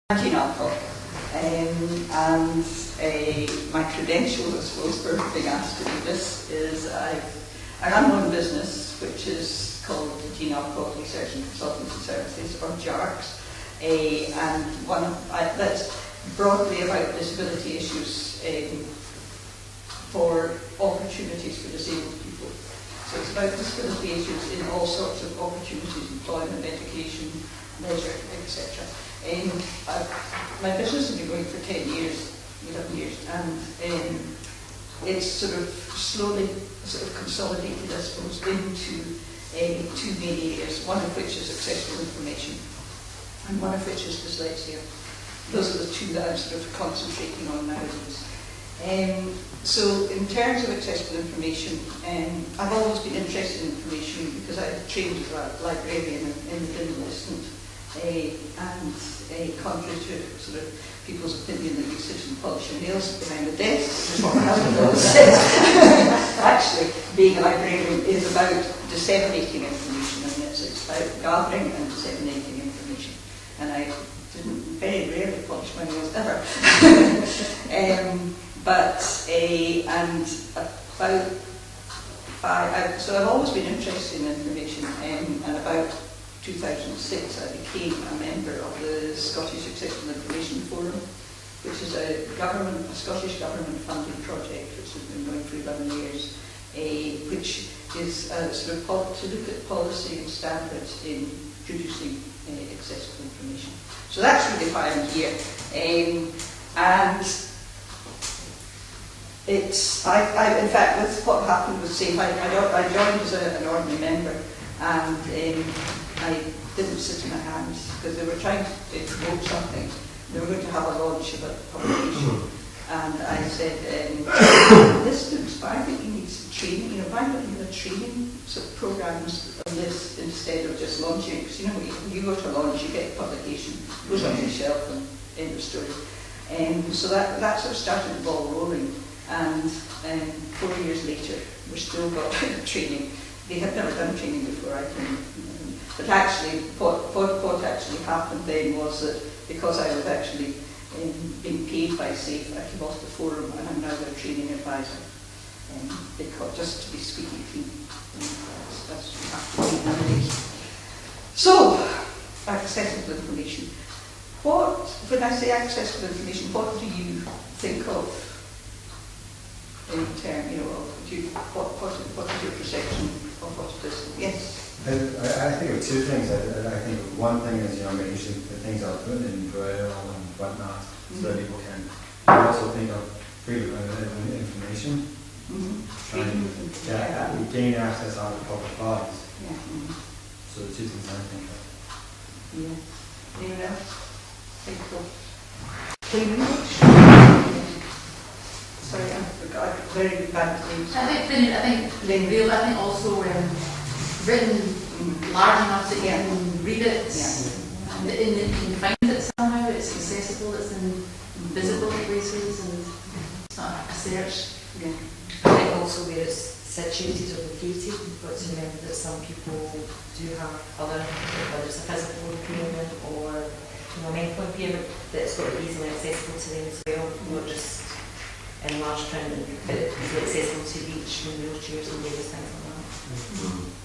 Alcohol. And my credentials, I suppose, for being asked to do this is I run my own business, which is called Gene Alcohol Research and Consultancy Services, or JARCS, and that's broadly about disability issues for opportunities for disabled people. So it's about disability issues in all sorts of opportunities, employment, education, leisure, etc. My business has been going for 10 years, 11 years, and it's sort of slowly consolidated, I suppose, into two main areas, one of which is accessible information and one of which is dyslexia. Those are the two that I'm sort of concentrating on nowadays. So in terms of accessible information, I've always been interested in information because I trained as a librarian in the Assistant. And contrary to sort of people's opinion that you sit and polish your nails behind the desk, which is what actually, being a librarian is about disseminating information, and it's about gathering and disseminating information. And I didn't very rarely polish my nails ever. So I've always been interested in information, and about 2006 I became a member of the Scottish Accessible Information Forum, which is a Scottish government funded project which has been going for 11 years, which is sort of to look at policy and standards in producing accessible information. So that's really why I'm here. And it's, in fact, with what happened with SAFE, I joined as an ordinary member, and I didn't sit in my hands because they were trying to promote something. They were going to have a launch of a publication, and I said, this looks, I think you need some training. Why don't you have training sort of programs on this instead of just launching? Because when you go to launch, you get a publication, it goes on your shelf, and end of story. So that sort of started the ball rolling, and 4 years later, we've still got training. They had never done training before, I think. But actually, what actually happened then was that because I was actually being paid by SAFE, I came off the forum, and I'm now their training advisor. Because just to be squeaky clean, that's what you have to do nowadays. So, accessible information. When I say accessible information, what do you think of in terms, what is your perception of what it is? Yes. I think of two things. I think one thing is, making sure that things are put in Braille and whatnot, so that people can. I also think of freedom of information. Trying to gain access out of public bodies. Yeah. So the two things I think of. Yeah. Anyone else? Think of plain English? Sorry, I forgot. Very bad names. I think also written large enough that you can read it, and you can find it somehow, it's accessible, it's in visible places, and it's not a search. Yeah. I think also where it's situated or located, you've got to remember that some people do have other, whether it's a physical impairment or mental impairment, that it's got to be easily accessible to them as well, not just in large print, but it's accessible to reach in wheelchairs and various things like that.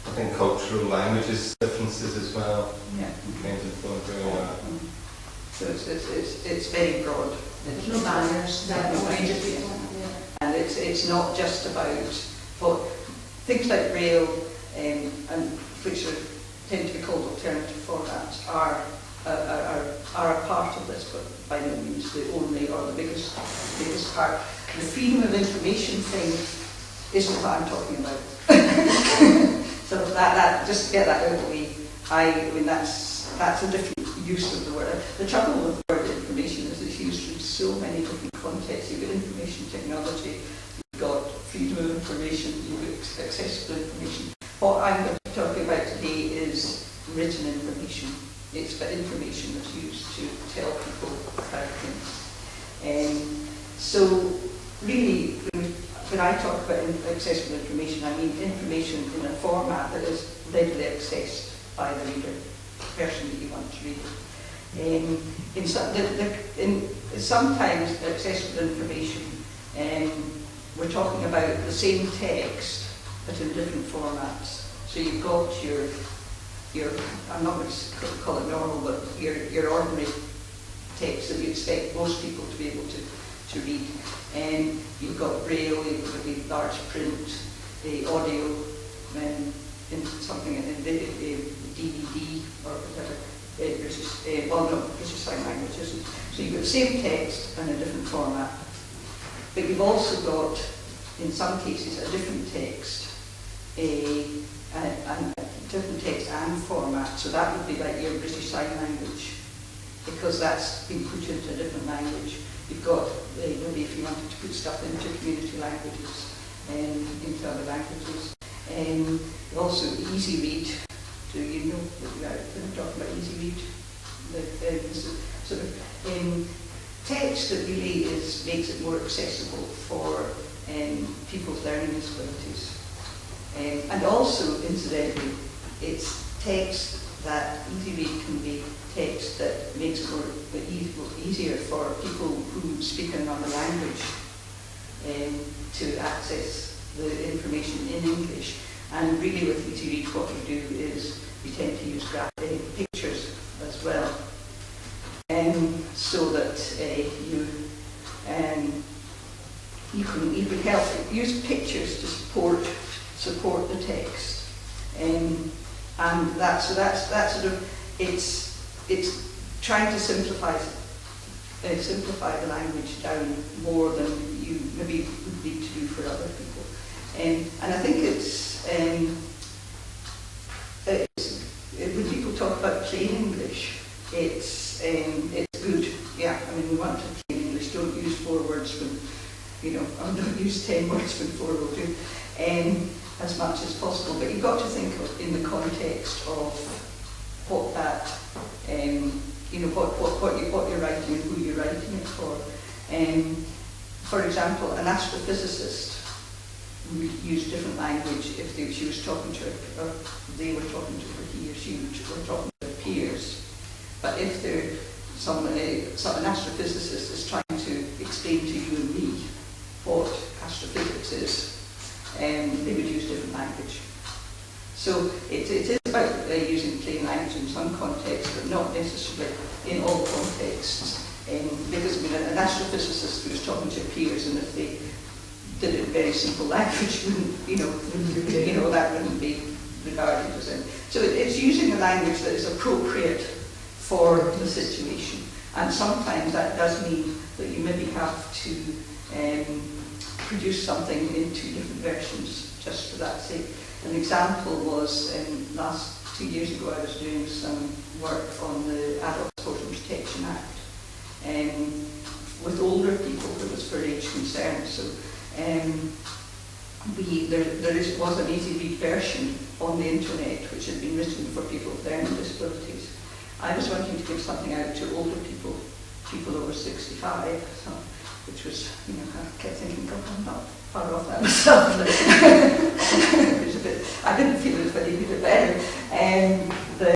I think cultural languages differences as well. Yeah. Kind of going through that. So it's very broad. There's no barriers. And it's not just about things like Braille, and which tend to be called alternative formats, are a part of this, but by no means the only or the biggest part. The freedom of information thing isn't what I'm talking about. So that just to get that out of the way, I mean that's a different use of the word. The trouble with the word information is it's used in so many different contexts. You've got information technology, you've got freedom of information, you've got accessible information. What I'm going to be talking about today is written information. It's the information that's used to tell people about things. So really, when I talk about accessible information, I mean information in a format that is readily accessed by the reader, the person that you want to read it. In sometimes accessible information, we're talking about the same text but in different formats. So you've got your I'm not going to call it normal, but your ordinary text that you expect most people to be able to read. You've got braille, you've got the large print, audio, in something in DVD or whatever. British Sign Language isn't. So you've got the same text and a different format. But you've also got, in some cases, a different text, and different text and format. So that would be like your British Sign Language, because that's been put into a different language. You've got, maybe if you wanted to put stuff into community languages, into other languages. Also Easy Read. Do you know what I'm talking about? Easy Read? Sort of text that really makes it more accessible for people's learning disabilities. And also, incidentally, it's text that Easy Read can be text that makes it more easier for people who speak another language to access the information in English. And really with Easy Read, what we do is we tend to use pictures as well, so that you can help use pictures to support the text, and that's sort of it's trying to simplify the language down more than you maybe would need to do for other people, and I think it's when people talk about plain English, it's good. Yeah, I mean, we want to plain English. Don't use 4 words when, or don't use 10 words when 4 will do, as much as possible. But you've got to think in the context of what that, what you're writing and who you're writing it for. For example, an astrophysicist would use different language if she was talking to her, or they were talking to her, he or she were talking to their peers. But if an astrophysicist is trying to explain to you and me what astrophysics is, they would use different language. So it is about using plain language in some contexts, but not necessarily in all contexts. Because an astrophysicist who was talking to peers, and if they did it in very simple language, that wouldn't be regarded as it. So it's using a language that is appropriate for the situation. And sometimes that does mean that you maybe have to produce something in 2 different versions, just for that sake. An example was, last 2 years ago, I was doing some work on the Adult Sport and Protection Act. With older people, it was for age concerned. So there was an Easy Read version on the internet which had been written for people with learning disabilities. I was wanting to give something out to older people over 65, so, which was, I kept thinking, God, I'm not far off that myself. It was I didn't feel as if I needed it better.